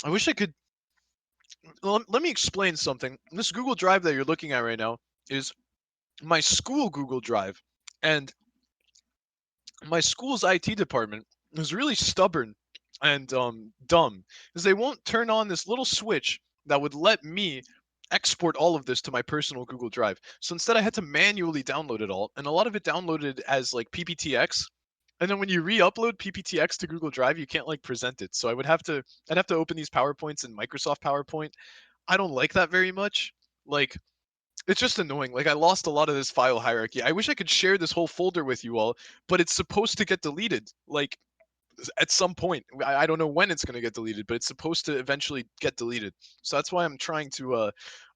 I wish I could. Let me explain something. This Google Drive that you're looking at right now is my school Google Drive, and my school's IT department is really stubborn and dumb because they won't turn on this little switch that would let me export all of this to my personal Google Drive. So instead, I had to manually download it all, and a lot of it downloaded as like PPTX. And then when you re-upload PPTX to Google Drive, you can't like present it. So I'd have to open these PowerPoints in Microsoft PowerPoint. I don't like that very much. Like it's just annoying. Like I lost a lot of this file hierarchy. I wish I could share this whole folder with you all, but it's supposed to get deleted. Like at some point, I don't know when it's going to get deleted, but it's supposed to eventually get deleted. So that's why I'm trying to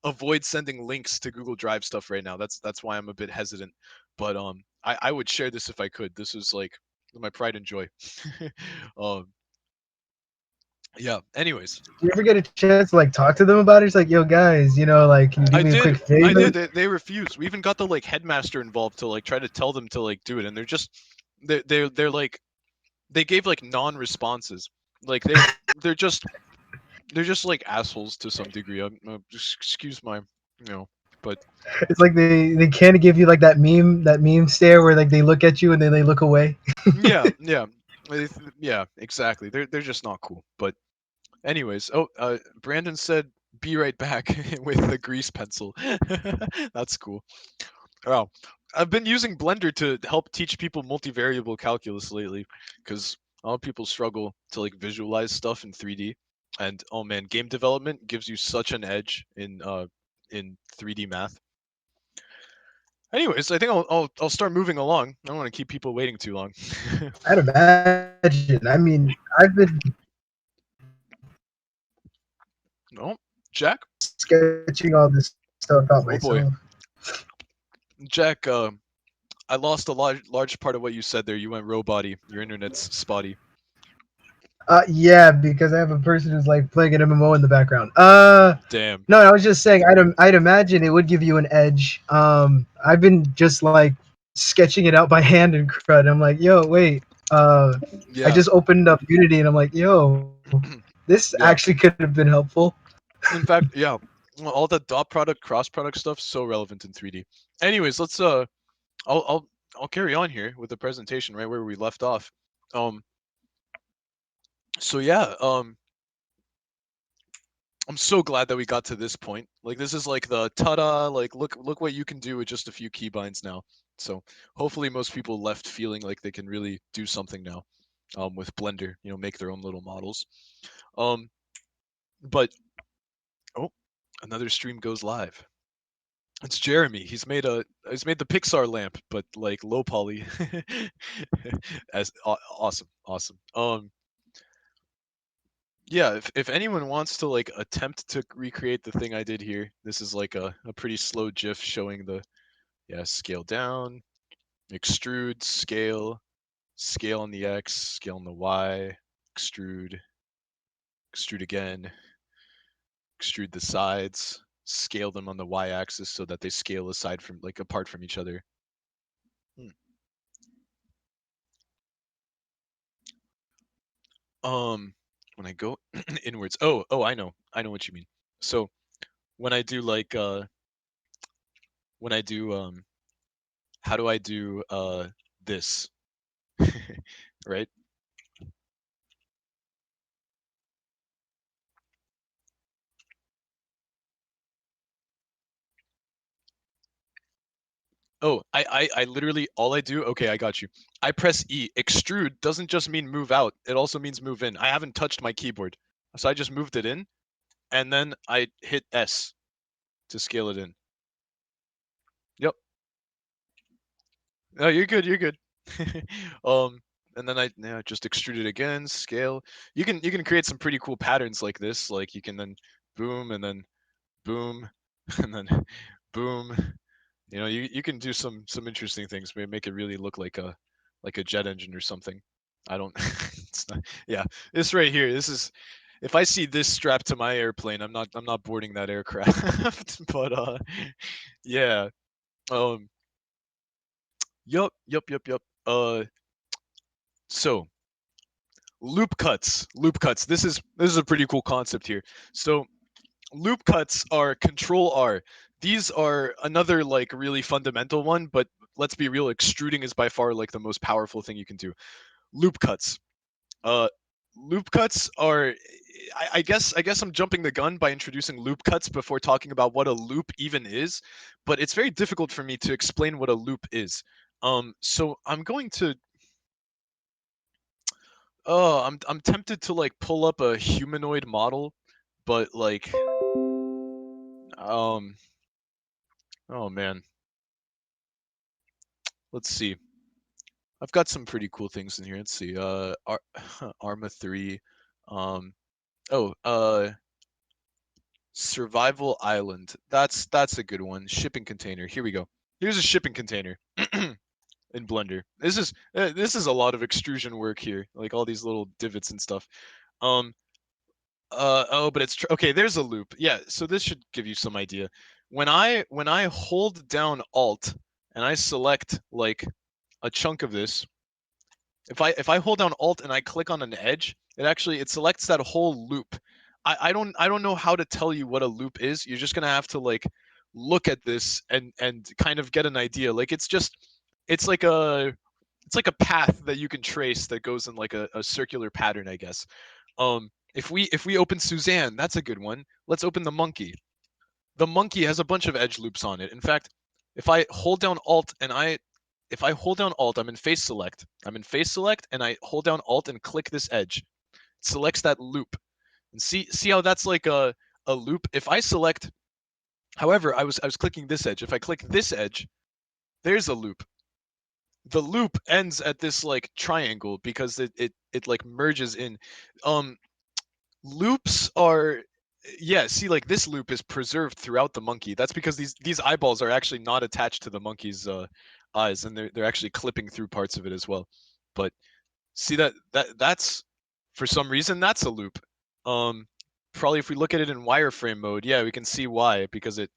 avoid sending links to Google Drive stuff right now. That's why I'm a bit hesitant. But I would share this if I could. This is like my pride and joy. um, yeah. Anyways, You ever get a chance to like talk to them about it? It's like, yo, guys, like, can you do I me a quick did. I favor? did. They refused. We even got the like headmaster involved to like try to tell them to like do it, and they're just they're like they gave like non-responses. Like they're just they're just like assholes to some degree. Just excuse my but It's like they can't give you like that meme stare where like they look at you and then they look away. yeah, yeah, yeah, exactly. They're just not cool. But anyways, Brandon said be right back with the grease pencil. That's cool. Wow. I've been using Blender to help teach people multivariable calculus lately because a lot of people struggle to like visualize stuff in 3D. And oh man, game development gives you such an edge in 3D math. Anyways, I think I'll start moving along. I don't want to keep people waiting too long. I'd imagine. I mean, I've been Oh, Jack. sketching all this stuff out Oh myself. boy, Jack. I lost a large part of what you said there. You went robot-y. Your internet's spotty. Yeah, because I have a person who's like playing an MMO in the background. Damn. No, I was just saying, I'd imagine it would give you an edge. I've been just like sketching it out by hand in CRUD. I'm like, yo, wait. I Yeah. just opened up Unity and I'm like, yo, this actually Yeah. could have been helpful. In fact, yeah, all the dot product, cross product stuff so relevant in 3D. Anyways, let's I'll I'll I'll carry on here with the presentation right where we left off. Um, so yeah, I'm so glad that we got to this point. Like this is like the ta-da, like look what you can do with just a few keybinds now. So hopefully most people left feeling like they can really do something now, with Blender. Make their own little models. Um, but oh, another stream goes live. It's Jeremy. He's made the Pixar lamp, but like low poly. Awesome, awesome. Yeah. If anyone wants to like attempt to recreate the thing I did here, this is like a pretty slow GIF showing the scale down, extrude, scale on the X, scale on the Y, extrude, extrude again, extrude the sides, scale them on the Y-axis so that they scale aside from like apart from each other. Hmm. Um, when I go inwards. Oh, I know what you mean. So when I do like when I do how do I do this? Right? Oh, I literally all I do, okay, I got you. I press E. Extrude doesn't just mean move out, it also means move in. I haven't touched my keyboard. So I just moved it in and then I hit S to scale it in. Yep. No, you're good. You're good. um, and then I just extrude it again, scale. You can create some pretty cool patterns like this. Like you can then boom and then boom and then boom. You can do some interesting things. Maybe make it really look like a jet engine or something. I don't. It's not. Yeah, this right here. This is. If I see this strapped to my airplane, I'm not boarding that aircraft. But yeah. Um. Yup. Yup. Yup. Yup. So Loop cuts. Loop cuts. This is a pretty cool concept here. So loop cuts are control R. These are another like really fundamental one, but let's be real, extruding is by far like the most powerful thing you can do. Loop cuts. Uh, loop cuts are. I guess I'm jumping the gun by introducing loop cuts before talking about what a loop even is, but it's very difficult for me to explain what a loop is. So I'm going to. Oh, I'm tempted to like pull up a humanoid model, but like, um, oh man, let's see. I've got some pretty cool things in here. Let's see. Arma 3. Um, oh, Survival Island. That's a good one. Shipping container. Here we go. Here's a shipping container in Blender. This is a lot of extrusion work here, like all these little divots and stuff. Um, oh, but okay. There's a loop. Yeah, so this should give you some idea. When I hold down Alt and I select like a chunk of this, if I hold down Alt and I click on an edge, it selects that whole loop. I don't know how to tell you what a loop is. You're just gonna have to like look at this and kind of get an idea. Like it's like a it's like a path that you can trace that goes in like a circular pattern, I guess. If we open Suzanne, that's a good one. Let's open the monkey. The monkey has a bunch of edge loops on it. In fact, if I hold down Alt and I if I hold down Alt, I'm in face select. I'm in face select and I hold down Alt and click this edge. It selects that loop. And see how that's like a loop? If I select however, I was clicking this edge. If I click this edge, there's a loop. The loop ends at this like triangle because it like merges in. Um Loops are yeah, see like this loop is preserved throughout the monkey. That's because these eyeballs are actually not attached to the monkey's eyes, and they're actually clipping through parts of it as well. But see that's for some reason that's a loop. Um Probably if we look at it in wireframe mode, yeah, we can see why, because it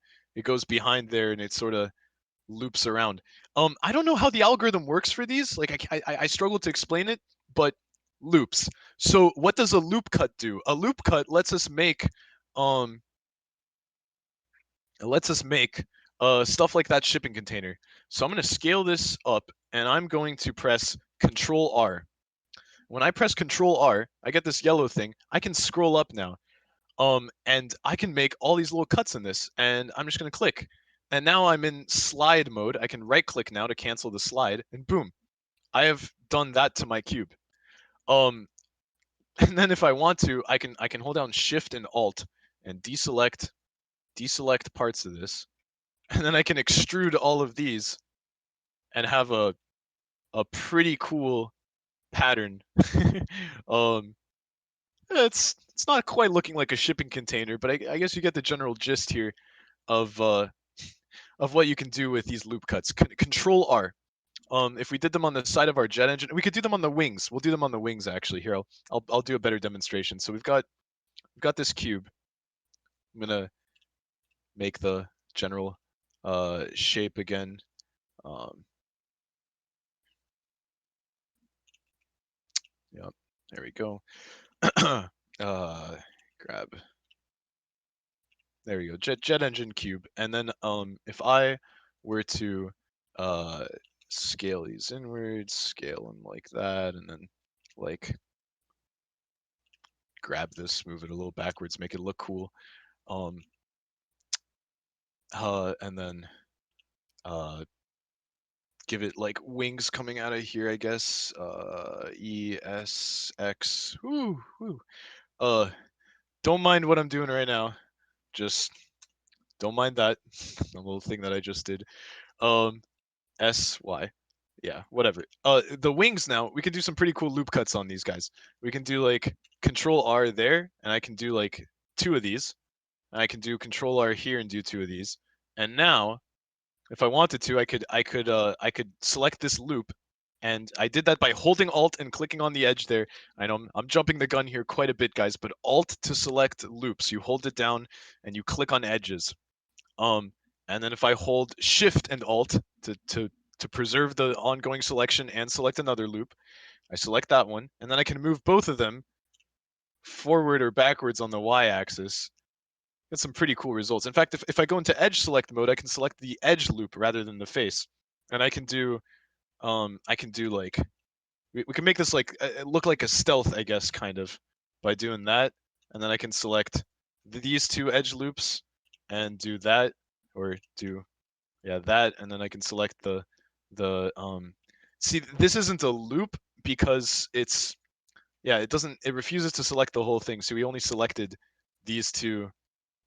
goes behind there and it sort of loops around. I don't know how the algorithm works for these. Like I struggle to explain it, but loops. So what does a loop cut do? A loop cut um lets us make stuff like that shipping container. So I'm going to scale this up and I'm going to press Control R. When I press Control R, I get this yellow thing. I can scroll up now. And I can make all these little cuts in this, and I'm just going to click. And now I'm in slide mode. I can right click now to cancel the slide, and boom, I have done that to my cube. Um, and then if I want to, I can hold down Shift and Alt and deselect parts of this, and then I can extrude all of these and have a pretty cool pattern. um, it's not quite looking like a shipping container, but I guess you get the general gist here of what you can do with these loop cuts. Control R. If we did them on the side of our jet engine, we could do them on the wings. We'll do them on the wings actually. Here, I'll do a better demonstration. So we've got this cube. I'm gonna make the general shape again. Um, yep, there we go. Grab. There we go. Jet engine cube, and then if I were to uh scale these inwards, scale them like that, and then like grab this, move it a little backwards, make it look cool. Um, and then uh, give it like wings coming out of here, I guess. E S X. Whoo, whoo. Uh, don't mind what I'm doing right now. Just don't mind that the little thing that I just did. Um, S Y. Yeah, whatever. The wings now, we can do some pretty cool loop cuts on these guys. We can do like Control R there, and I can do like two of these. And I can do Control R here and do two of these. And now, if I wanted to, I could select this loop, and I did that by holding Alt and clicking on the edge there. I know I'm jumping the gun here quite a bit, guys, but Alt to select loops. You hold it down and you click on edges. Um, and then if I hold Shift and Alt to preserve the ongoing selection and select another loop, I select that one, and then I can move both of them forward or backwards on the y-axis. Get some pretty cool results. In fact, if I go into edge select mode, I can select the edge loop rather than the face, and I can do like we can make this like look like a stealth, I guess, kind of by doing that, and then I can select these two edge loops and do that, or do yeah that, and then I can select the. See, this isn't a loop because it's yeah it refuses to select the whole thing, so we only selected these two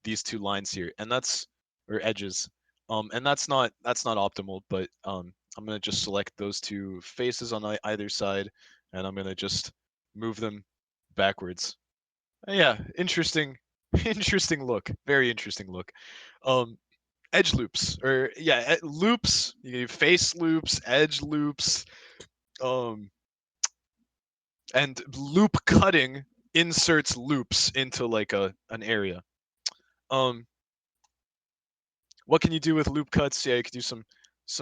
these two lines here, and that's or edges, and that's not optimal, but I'm gonna just select those two faces on either side, and I'm gonna just move them backwards. Yeah, interesting, interesting look, very interesting look. Um, edge loops, or yeah, loops. You face loops, edge loops, um, and loop cutting inserts loops into like a an area. Um, what can you do with loop cuts? Yeah, you can do some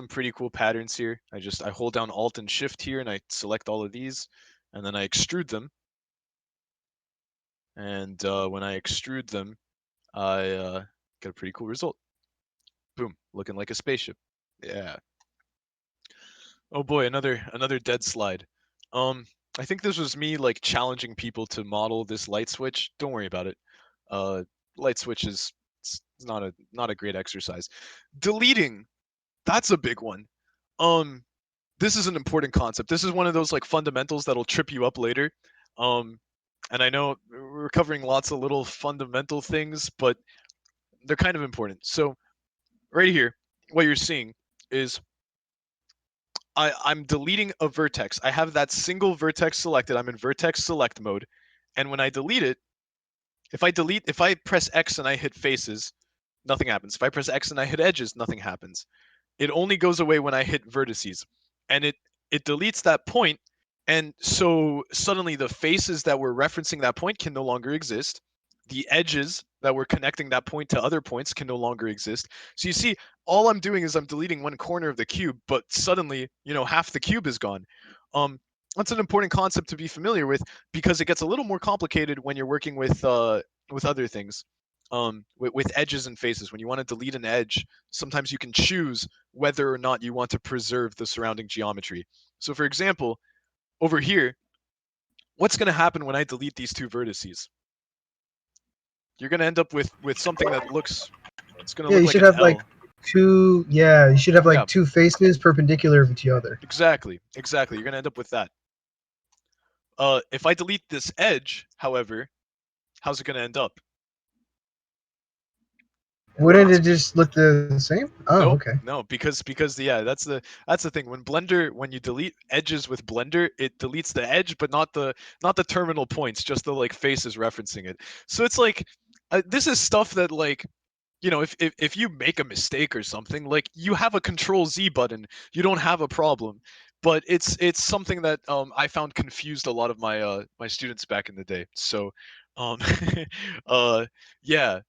pretty cool patterns here. I hold down Alt and Shift here, and I select all of these, and then I extrude them. And when I extrude them, I get a pretty cool result. Boom, looking like a spaceship. Yeah. Oh boy, another dead slide. Um, I think this was me like challenging people to model this light switch. Don't worry about it. Uh, light switch is it's not a great exercise. Deleting, that's a big one. Um, this is an important concept. This is one of those like fundamentals that'll trip you up later. Um, and I know we're covering lots of little fundamental things, but they're kind of important. So right here, what you're seeing is I'm deleting a vertex. I have that single vertex selected. I'm in vertex select mode. And when I delete it, if I press X and I hit faces, nothing happens. If I press X and I hit edges, nothing happens. It only goes away when I hit vertices, and it deletes that point, and so suddenly the faces that were referencing that point can no longer exist. The edges that were connecting that point to other points can no longer exist. So you see, all I'm doing is I'm deleting one corner of the cube, but suddenly, half the cube is gone. Um, that's an important concept to be familiar with because it gets a little more complicated when you're working with other things. With edges and faces, when you want to delete an edge, sometimes you can choose whether or not you want to preserve the surrounding geometry. So for example, over here, what's going to happen when I delete these two vertices? You're going to end up with something that looks it's going to Yeah, look you like should an have like L. two. Yeah, you should have Yeah, like two faces perpendicular to each other. exactly. You're going to end up with that. If I delete this edge, however, how's it going to end up? Wouldn't It's it just look the same? Oh, okay. Nope, no, because yeah, that's the thing. When you delete edges with Blender, it deletes the edge, but not the terminal points, just the like faces referencing it. So it's like this is stuff that like if you make a mistake or something, like you have a Control Z button, you don't have a problem. But it's something that I found confused a lot of my students back in the day. So um uh yeah,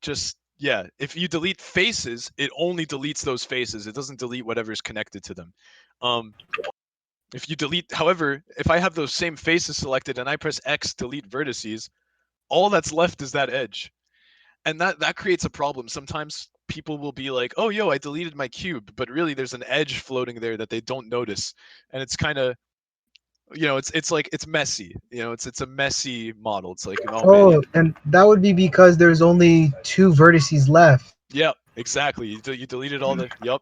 just yeah, if you delete faces, it only deletes those faces, it doesn't delete whatever's connected to them. um if you delete However, if I have those same faces selected and I press X delete vertices, all that's left is that edge, and that creates a problem. Sometimes people will be like, oh yo, I deleted my cube, but really there's an edge floating there that they don't notice, and it's kind of it's like it's messy. It's a messy model. It's like, oh man, Oh, and that would be because there's only two vertices left. yep, exactly. You deleted all the yep.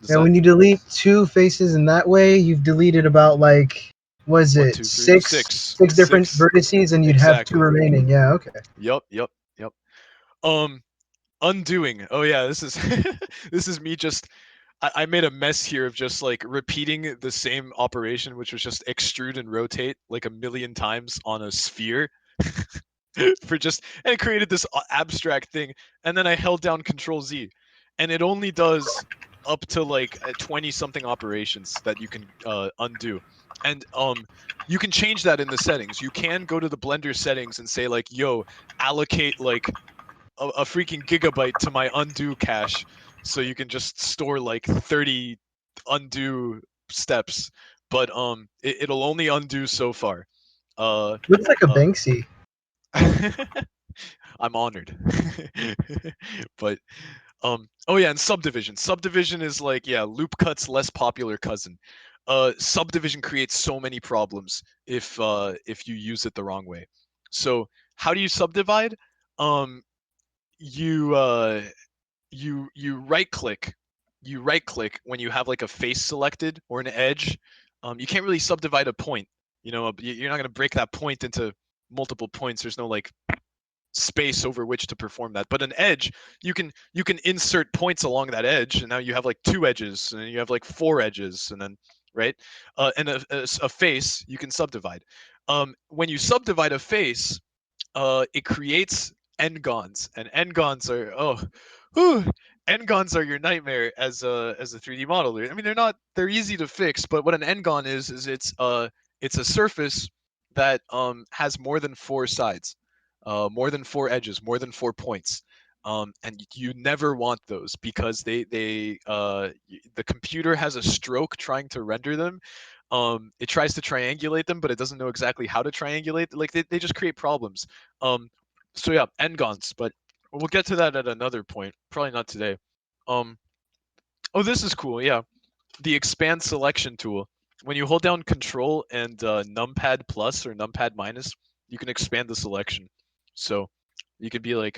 Is And that when you delete two faces in that way, you've deleted about like was one, it two, three, six different six? vertices, and you'd have two Exactly. remaining. Yeah, okay. Yep. Um, undoing. Oh yeah, this is this is me just. I made a mess here of just like repeating the same operation, which was just extrude and rotate like a million times on a sphere. For just and it created this abstract thing, and then I held down Control Z, and it only does up to like 20 something operations that you can undo. And you can change that in the settings. You can go to the Blender settings and say like, yo, allocate like a freaking gigabyte to my undo cache, so you can just store like 30 undo steps. but it'll only undo so far. Uh, Looks like a uh, Banksy. I'm honored. But oh yeah, and subdivision. Subdivision is like, yeah, loop cut's less popular cousin. Subdivision creates so many problems if you use it the wrong way. So how do you subdivide? Um you you right click when you have like a face selected or an edge. You can't really subdivide a point. You're not going to break that point into multiple points. There's no like space over which to perform that. But an edge, you can insert points along that edge, and now you have like two edges, and then you have like four edges, and then right, and a face you can subdivide. When you subdivide a face, it creates n-gons, and n-gons are whew, n-gons are your nightmare as a 3D modeler. I mean, they're easy to fix, but what an n-gon is it's a surface that has more than four sides, more than four edges, more than 4 points. And you never want those because the computer has a stroke trying to render them. It tries to triangulate them, but it doesn't know exactly how to triangulate. Like they just create problems. Um, so yeah, n-gons, but we'll get to that at another point. Probably not today. Um, oh, this is cool. Yeah, the expand selection tool. When you hold down Control and numpad plus or numpad minus, you can expand the selection. So you could be like,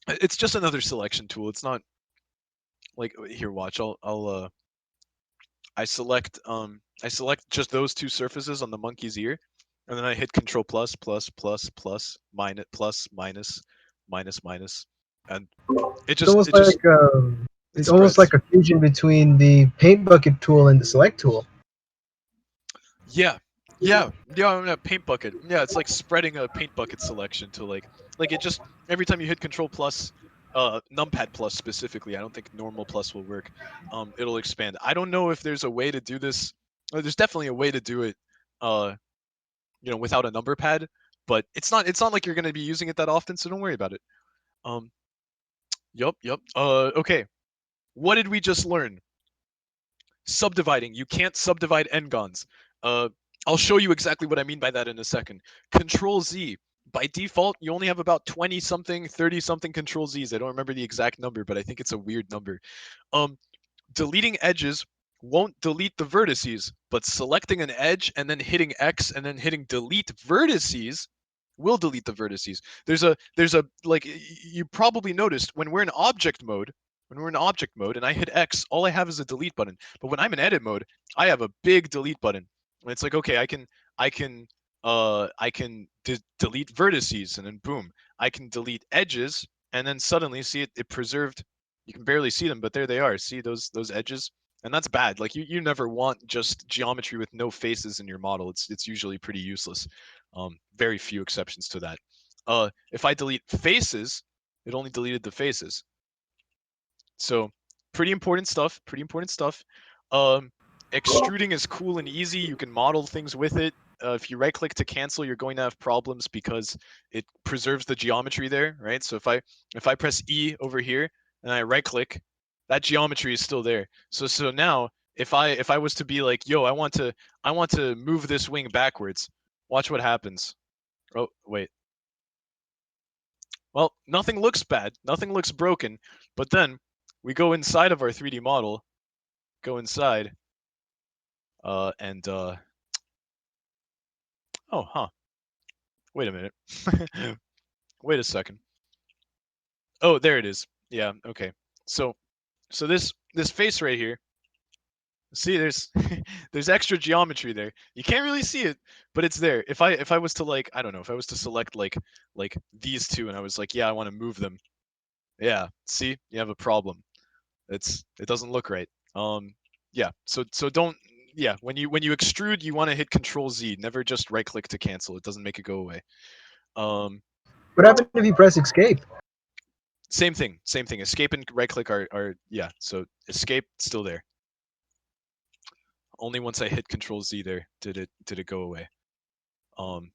it's just another selection tool. It's not like here. Watch. I select just those two surfaces on the monkey's ear, and then I hit Control plus plus plus plus minus plus minus minus minus, and it It's just almost it just like it it's almost like spreads. a fusion between the paint bucket tool and the select tool. Yeah, yeah. I'm a paint bucket. Yeah, it's like spreading a paint bucket selection to like it just every time you hit Control plus, numpad plus specifically. I don't think normal plus will work. It'll expand. I don't know if there's a way to do this. There's definitely a way to do it. Uh, without a number pad, but it's not like you're gonna be using it that often, so don't worry about it. Um, yup. Okay. What did we just learn? Subdividing. You can't subdivide n-gons. Uh, I'll show you exactly what I mean by that in a second. Control Z. By default, you only have about 20 something, 30 something Control Z's. I don't remember the exact number, but I think it's a weird number. Um, Deleting edges won't delete the vertices, but selecting an edge and then hitting X and then hitting delete vertices will delete the vertices. There's a like you probably noticed when we're in object mode and I hit X, all I have is a delete button. But when I'm in edit mode, I have a big delete button. And it's like, okay, I can delete vertices, and then boom, I can delete edges, and then suddenly see it preserved. You can barely see them, but there they are. See those edges? And that's bad. Like you never want just geometry with no faces in your model. It's usually pretty useless. Very few exceptions to that. If I delete faces, it only deleted the faces. So pretty important stuff. Pretty important stuff. Um, Extruding is cool and easy. You can model things with it. If you right click to cancel, you're going to have problems because it preserves the geometry there, right? So if I press E over here and I right click, that geometry is still there. So now if I was to be like, yo, I want to move this wing backwards, watch what happens. Oh wait. Well, nothing looks bad, nothing looks broken, but then we go inside of our 3D model, go inside, and oh, huh. Wait a minute. Wait a second. Oh, there it is. Yeah, okay. So this face right here, see there's there's extra geometry there. You can't really see it, but it's there. If I was to like, I don't know, if I was to select like these two and I was like, yeah, I want to move them. Yeah, see? You have a problem. It doesn't look right. Yeah. So don't. Yeah. When you extrude, you want to hit Control Z. Never just right click to cancel. It doesn't make it go away. Um, What happened if you press escape? Same thing. Same thing. Escape and right click are yeah. So escape still there. Only once I hit Control Z there did it go away. Um,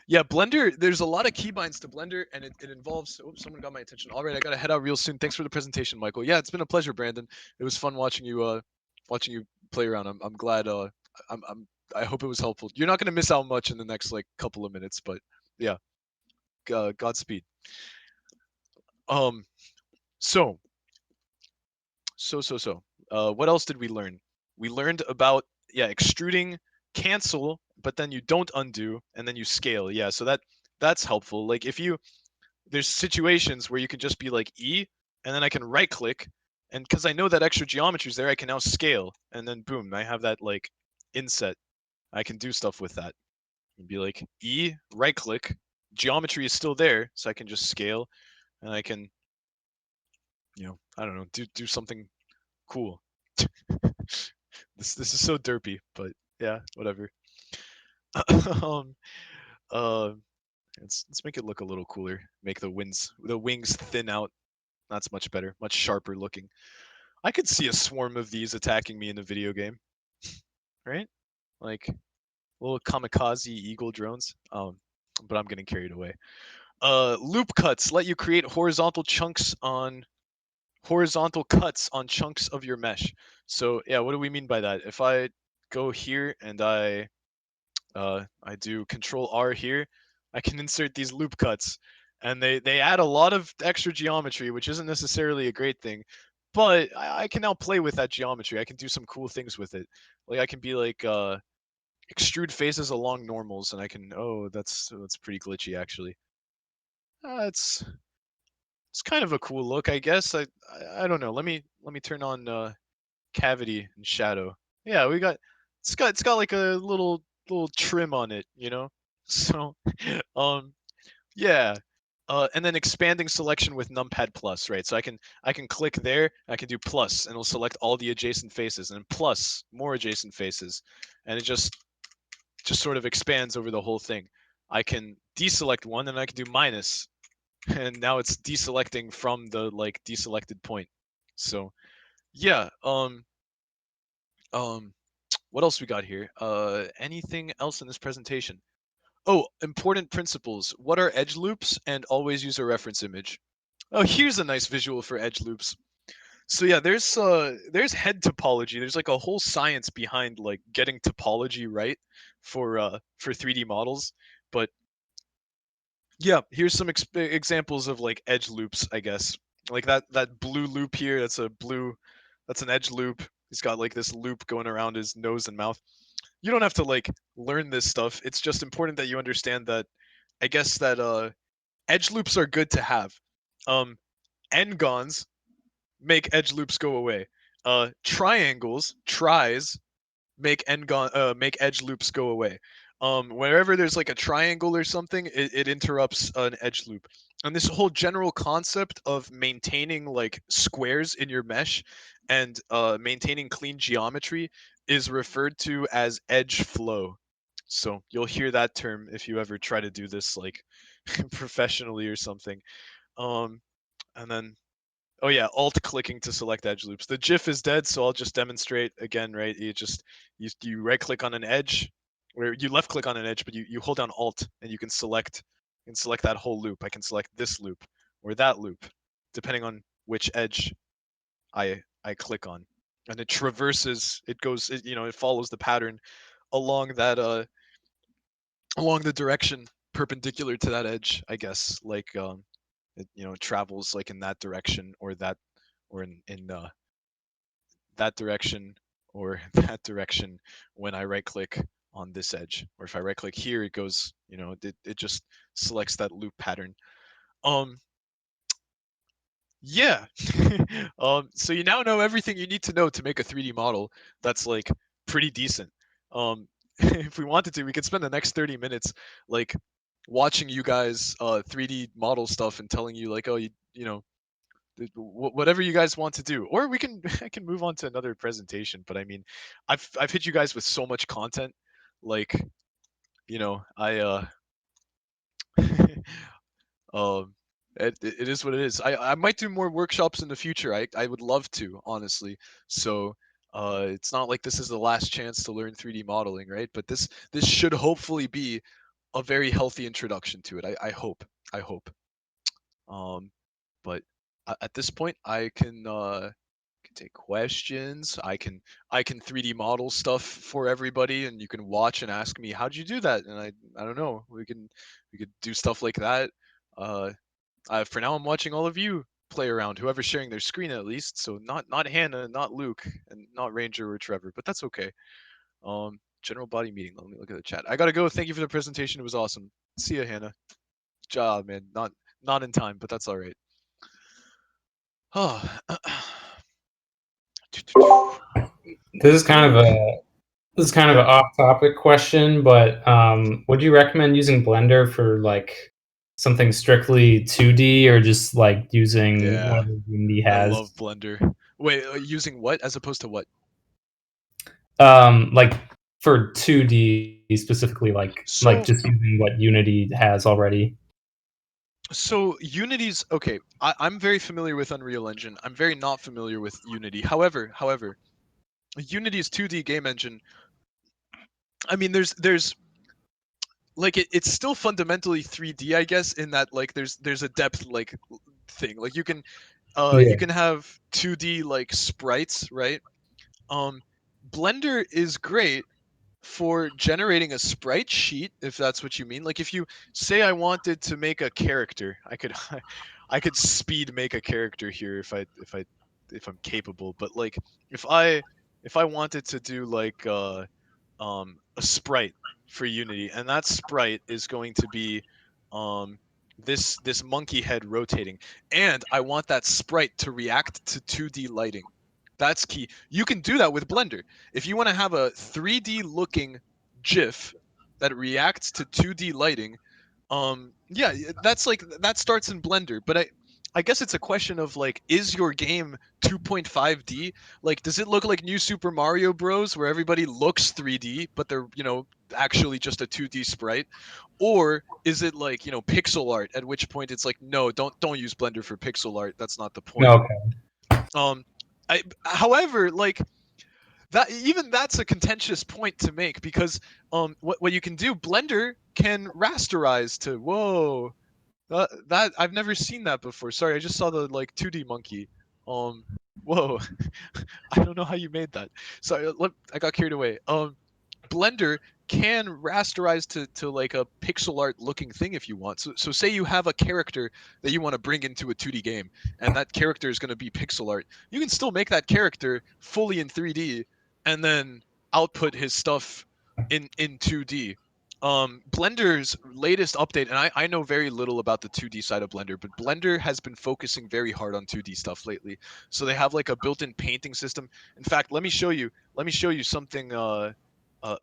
Yeah, Blender, there's a lot of keybinds to Blender, and it involves. Oh, someone got my attention. All right, I gotta head out real soon. Thanks for the presentation, Michael. Yeah, it's been a pleasure, Brandon. It was fun watching you play around. I'm glad. I'm I hope it was helpful. You're not gonna miss out much in the next like couple of minutes, but yeah, Godspeed. Um. So what else did we learn? We learned about, yeah, extruding, cancel, but then you don't undo, and then you scale. Yeah, so that's helpful. Like if you there's situations where you can just be like E, and then I can right click, and because I know that extra geometry is there, I can now scale, and then boom, I have that like inset. I can do stuff with that. And be like E, right click, geometry is still there, so I can just scale, and I can, I don't know, do something cool. This is so derpy, but yeah, whatever. um, uh, let's make it look a little cooler. Make the wings thin out. That's much better, much sharper looking. I could see a swarm of these attacking me in a video game, right? Like little kamikaze eagle drones. But I'm getting carried away. Loop cuts let you create horizontal cuts on chunks of your mesh. So yeah, what do we mean by that? If I go here and I do Control R here, I can insert these loop cuts, and they add a lot of extra geometry, which isn't necessarily a great thing. But I can now play with that geometry. I can do some cool things with it. Like I can be like extrude faces along normals, and I can, oh, that's pretty glitchy actually. It's kind of a cool look, I guess. I don't know. Let me turn on cavity and shadow. Yeah, it's got like a little trim on it, you know. So, um, yeah. And then expanding selection with numpad plus, right? So I can click there, I can do plus, and it'll select all the adjacent faces, and plus more adjacent faces, and it just sort of expands over the whole thing. I can deselect one, and I can do minus, and now it's deselecting from the like deselected point. So yeah, um, what else we got here? Anything else in this presentation? Oh, important principles. What are edge loops? And always use a reference image. Oh, here's a nice visual for edge loops. So yeah, there's head topology. There's like a whole science behind like getting topology right for 3D models. But yeah, here's some examples of like edge loops, I guess. Like that blue loop here, that's an edge loop. He's got like this loop going around his nose and mouth. You don't have to like learn this stuff. It's just important that you understand that, I guess, that edge loops are good to have. Um N-gons make edge loops go away. Triangles, tries, make edge loops go away. Wherever there's like a triangle or something, it interrupts an edge loop. And this whole general concept of maintaining like squares in your mesh and maintaining clean geometry is referred to as edge flow. So you'll hear that term if you ever try to do this like professionally or something. Um, and then Oh yeah, alt clicking to select edge loops. The GIF is dead, so I'll just demonstrate again, right? You right click on an edge, or you left click on an edge, but you hold down alt and you can select that whole loop. I can select this loop or that loop, depending on which edge I click on. And it traverses, it goes, it follows the pattern along that along the direction perpendicular to that edge, I guess. Like it travels like in that direction or in that direction or that direction when I right click on this edge. Or if I right click here, it goes, it just selects that loop pattern. Um, yeah. So you now know everything you need to know to make a 3D model that's like pretty decent. If we wanted to, we could spend the next 30 minutes like watching you guys 3D model stuff and telling you like, oh, whatever you guys want to do, or we can I can move on to another presentation. But I mean, I've hit you guys with so much content, like I um it is what it is. I might do more workshops in the future. I would love to, honestly. So it's not like this is the last chance to learn 3D modeling, right? But this should hopefully be a very healthy introduction to it. I hope. Um, but at this point, I can take questions. I can 3D model stuff for everybody, and you can watch and ask me how'd you do that, and I don't know. We could do stuff like that. Uh, for now, I'm watching all of you play around, whoever's sharing their screen at least. So not Hannah, not Luke, and not Ranger or Trevor, but that's okay. General body meeting. Let me look at the chat. I gotta go. Thank you for the presentation. It was awesome. See ya, Hannah. Job, man. Not in time, but that's all right. Oh, This is kind of Luke. a this is kind of Yeah, an off-topic question, but would you recommend using Blender for like something strictly 2D or just like using yeah. whatever Unity I love has? Blender. Wait, using what as opposed to what? Like for 2D specifically, like So just using what Unity has already. so Unity's okay. I'm very familiar with Unreal Engine. I'm very not familiar with Unity. However, Unity's 2D game engine. I mean, there's like it's still fundamentally 3D, I guess, in that like there's a depth like thing. Like you Yeah. can have 2D like sprites, right? Um, Blender is great for generating a sprite sheet, if that's what you mean. Like if you say I wanted to make a character, I could I could speed make a character here if I'm capable. But like if I if I wanted to do like a sprite for Unity, and that sprite is going to be um this monkey head rotating, and I want that sprite to react to 2D lighting. That's key. You can do that with Blender. If you want to have a 3D looking GIF that reacts to 2D lighting, yeah, that's like that starts in Blender. But I guess it's a question of like, is your game 2.5D? Like, does it look like New Super Mario Bros. Where everybody looks 3D, but they're actually just a 2D sprite? Or is it like pixel art? At which point it's like, no, don't use Blender for pixel art. That's not the point. Okay. Um, however, like that even that's a contentious point to make because what you can do, Blender can rasterize to whoa. That I've never seen that before. Sorry, I just saw the like 2D monkey. Um, whoa, I don't know how you made that. Sorry, I got carried away. Blender can rasterize to like a pixel art looking thing if you want. So say you have a character that you want to bring into a 2D game, and that character is going to be pixel art. You can still make that character fully in 3D, and then output his stuff in 2D. Blender's latest update, and I know very little about the 2D side of Blender, but Blender has been focusing very hard on 2D stuff lately. So they have like a built-in painting system. In fact, let me show you. Let me show you something.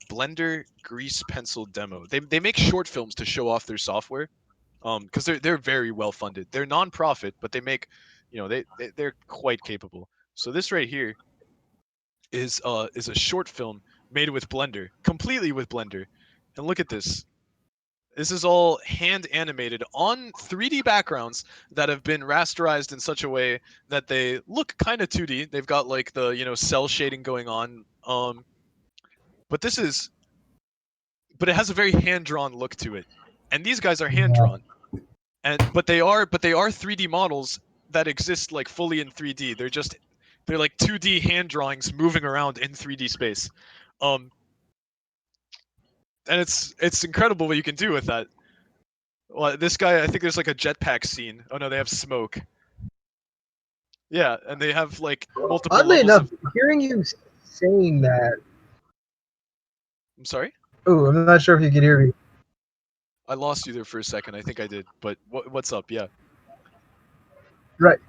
Blender grease pencil demo. They make short films to show off their software. Because they're very well funded. They're non-profit, but they make, they're quite capable. So this right here is a short film made with Blender, completely with Blender. And look at this. This is all hand animated on 3D backgrounds that have been rasterized in such a way that they look kind of 2D. They've got like the, cell shading going on. But this is but it has a very hand drawn look to it. And these guys are hand Yeah. drawn. And but they are 3D models that exist like fully in 3D. They're like 2D hand drawings moving around in 3D space. Um and it's incredible what you can do with that. Well, this guy, I think there's like a jetpack scene. Oh no, they have smoke. Yeah, and they have like multiple Oddly levels enough, of. hearing you saying that, I'm sorry, oh, I'm not sure if you can hear me. I lost you there for a second. I think I did, but what's up? Yeah. Right.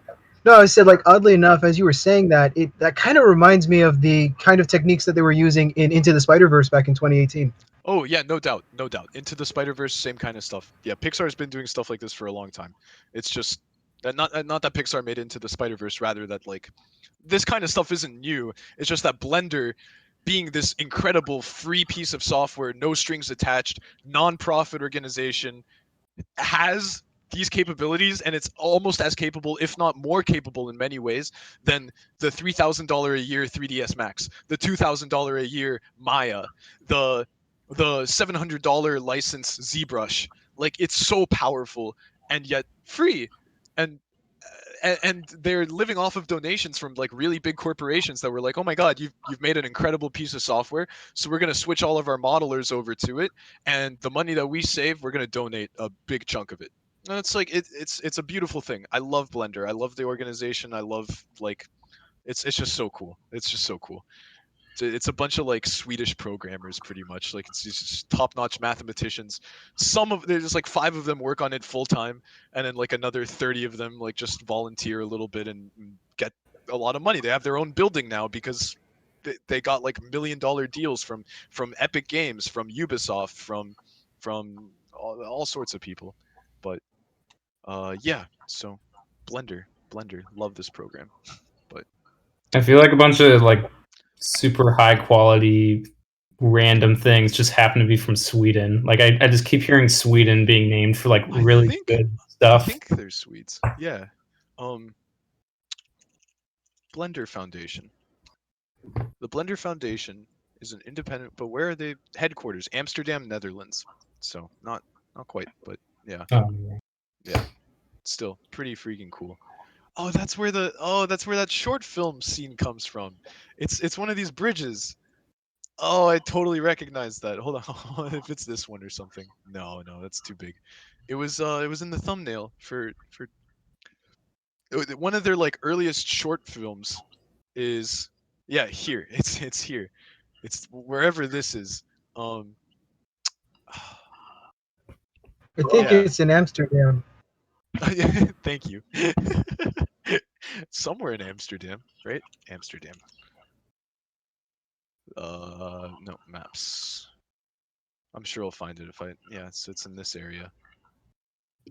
No, I said like oddly enough, as you were saying that, it that kind of reminds me of the kind of techniques that they were using in Into the Spider Verse back in 2018. Oh yeah, no doubt, no doubt. Into the Spider Verse, same kind of stuff. Yeah, Pixar's been doing stuff like this for a long time. It's just that not that Pixar made Into the Spider Verse, rather that like this kind of stuff isn't new. It's just that Blender, being this incredible free piece of software, no strings attached, non-profit organization, has these capabilities, and it's almost as capable, if not more capable in many ways, than the $3,000 a year 3ds Max, the $2,000 a year Maya, the $700 license ZBrush. Like, it's so powerful and yet free. And and they're living off of donations from like really big corporations that were like, oh my god, you've made an incredible piece of software, so we're going to switch all of our modelers over to it, and the money that we save, we're going to donate a big chunk of it. And it's like it's a beautiful thing. I love Blender. I love the organization. I love like it's just so cool. It's just so cool. It's a bunch of like Swedish programmers, pretty much. Like it's just top-notch mathematicians. Some of there's like 5 of them work on it full time, and then like another 30 of them like just volunteer a little bit and get a lot of money. They have their own building now because they got like $1 million deals from Epic Games, from Ubisoft, from all sorts of people. But yeah, so Blender, love this program. But I feel like a bunch of like super high quality random things just happen to be from Sweden. Like I just keep hearing Sweden being named for like I really think good I stuff. think they're Swedes. Yeah. Um, Blender Foundation. The Blender Foundation is an independent, but where are they headquarters? Amsterdam, Netherlands. So not quite, but yeah, yeah. Still pretty freaking cool. That's where that short film scene comes from. It's one of these bridges. Oh, I totally recognize that. Hold on, if it's this one or something. No, that's too big. It was in the thumbnail for one of their like earliest short films is yeah, here. It's here. It's wherever this is. Um I think yeah. it's in Amsterdam. Thank you. Somewhere in Amsterdam, right? Amsterdam. No, maps. I'm sure I'll find it if I yeah, it's in this area.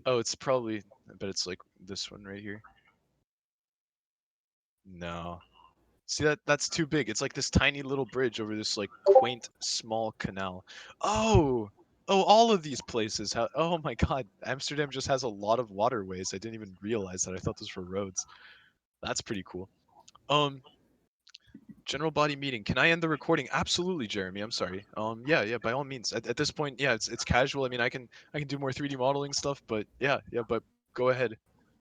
Oh, it's probably I bet it's like this one right here. No. See that's too big. It's like this tiny little bridge over this like quaint small canal. Oh, all of these places have. Oh my God, Amsterdam just has a lot of waterways. I didn't even realize that. I thought those were roads. That's pretty cool. Um, general body meeting. Can I end the recording? Absolutely, Jeremy. I'm sorry. Yeah, by all means. At this point, yeah, it's casual. I mean, I can do more 3D modeling stuff, but yeah, but go ahead.